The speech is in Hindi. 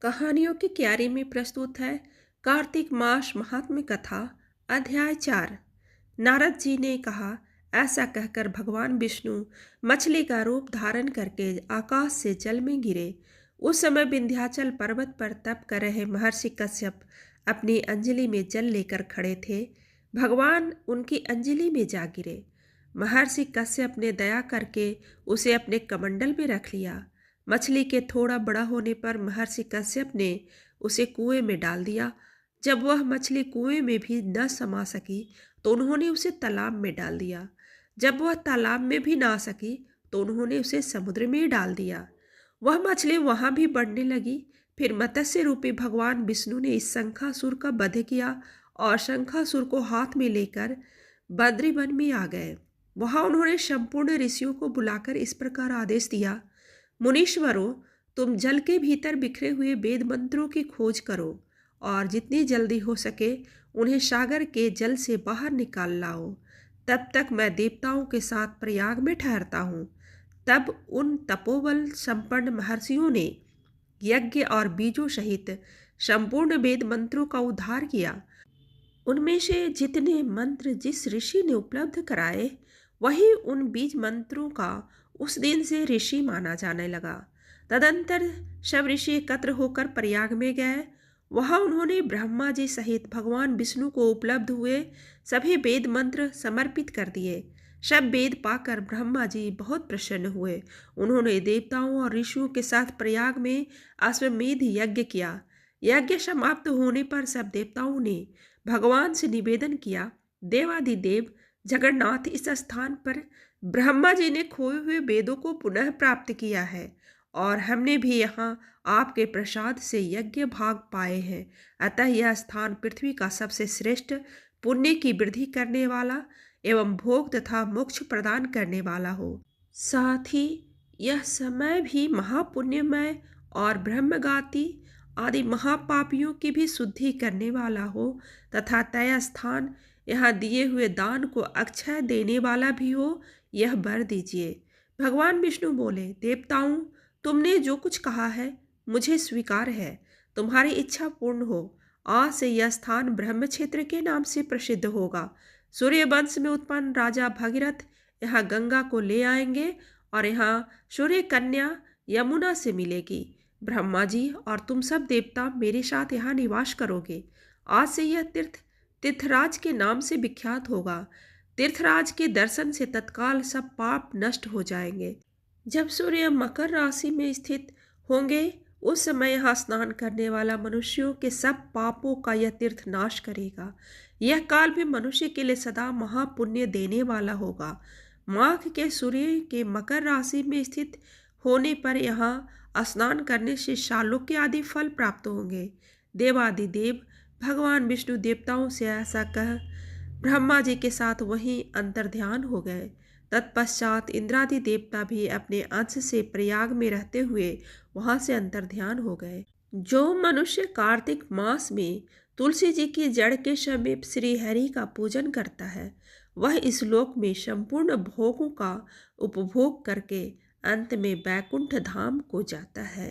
कहानियों की क्यारी में प्रस्तुत है कार्तिक मास महात्म्य कथा। अध्याय 4। नारद जी ने कहा, ऐसा कहकर भगवान विष्णु मछली का रूप धारण करके आकाश से जल में गिरे। उस समय विंध्याचल पर्वत पर तप कर रहे महर्षि कश्यप अपनी अंजलि में जल लेकर खड़े थे। भगवान उनकी अंजलि में जा गिरे। महर्षि कश्यप ने दया करके उसे अपने कमंडल में रख लिया। मछली के थोड़ा बड़ा होने पर महर्षि कश्यप ने उसे कुएं में डाल दिया। जब वह मछली कुएं में भी न समा सकी तो उन्होंने उसे तालाब में डाल दिया। जब वह तालाब में भी ना आ सकी तो उन्होंने उसे समुद्र में डाल दिया। वह मछली वहां भी बढ़ने लगी। फिर मत्स्य रूपी भगवान विष्णु ने इस शंखासुर का वध किया और शंखासुर को हाथ में लेकर बद्री वन में आ गए। वहां उन्होंने संपूर्ण ऋषियों को बुलाकर इस प्रकार आदेश दिया, मुनीश्वरों, तुम जल के भीतर बिखरे हुए वेद मंत्रों की खोज करो और जितनी जल्दी हो सके उन्हें सागर के जल से बाहर निकाल लाओ। तब तक मैं देवताओं के साथ प्रयाग में ठहरता हूँ। तब उन तपोबल संपन्न महर्षियों ने यज्ञ और बीजों सहित संपूर्ण वेद मंत्रों का उद्धार किया। उनमें से जितने मंत्र जिस ऋषि ने उपलब्ध कराए, वही उन बीज मंत्रों का उस दिन से ऋषि माना जाने लगा। तदंतर सब ऋषि एकत्र होकर प्रयाग में गए। वहां उन्होंने ब्रह्मा जी सहित भगवान विष्णु को उपलब्ध हुए सभी वेद मंत्र समर्पित कर दिए। सब वेद पाकर ब्रह्मा जी बहुत प्रसन्न हुए। उन्होंने देवताओं और ऋषियों के साथ प्रयाग में अश्वमेध यज्ञ किया। यज्ञ समाप्त होने पर सब देवताओं ने भगवान से निवेदन किया, देवादिदेव जगन्नाथ, इस स्थान पर ब्रह्मा जी ने खोए हुए वेदों को पुनः प्राप्त किया है और हमने भी यहाँ आपके प्रसाद से यज्ञ भाग पाए हैं। अतः यह स्थान पृथ्वी का सबसे श्रेष्ठ, पुण्य की वृद्धि करने वाला एवं भोग तथा मोक्ष प्रदान करने वाला हो। साथ ही यह समय भी महापुण्यमय और ब्रह्मगाती आदि महापापियों की भी शुद्धि करने वाला हो तथा तय स्थान यहाँ दिए हुए दान को अक्षय देने वाला भी हो, यह वर दीजिए। भगवान विष्णु बोले, देवताओं, तुमने जो कुछ कहा है मुझे स्वीकार है। तुम्हारी इच्छा पूर्ण हो। आज से यह स्थान ब्रह्म क्षेत्र के नाम से प्रसिद्ध होगा। सूर्य वंश में उत्पन्न राजा भगीरथ यहाँ गंगा को ले आएंगे और यहाँ सूर्य कन्या यमुना से मिलेगी। ब्रह्मा जी और तुम सब देवता मेरे साथ यहाँ निवास करोगे। आज से यह तीर्थ तीर्थराज के नाम से विख्यात होगा। तीर्थराज के दर्शन से तत्काल सब पाप नष्ट हो जाएंगे। जब सूर्य मकर राशि में स्थित होंगे उस समय यहाँ स्नान करने वाला मनुष्यों के सब पापों का यह तीर्थ नाश करेगा। यह काल भी मनुष्य के लिए सदा महापुण्य देने वाला होगा। माघ के सूर्य के मकर राशि में स्थित होने पर यहाँ स्नान करने से शालोक्य आदि फल प्राप्त होंगे। देवादिदेव भगवान विष्णु देवताओं से ऐसा कह ब्रह्मा जी के साथ वहीं अंतर्ध्यान हो गए। तत्पश्चात इंद्रादि देवता भी अपने अंश से प्रयाग में रहते हुए वहां से अंतर्ध्यान हो गए। जो मनुष्य कार्तिक मास में तुलसी जी की जड़ के समीप श्री हरि का पूजन करता है, वह इस लोक में संपूर्ण भोगों का उपभोग करके अंत में बैकुंठ धाम को जाता है।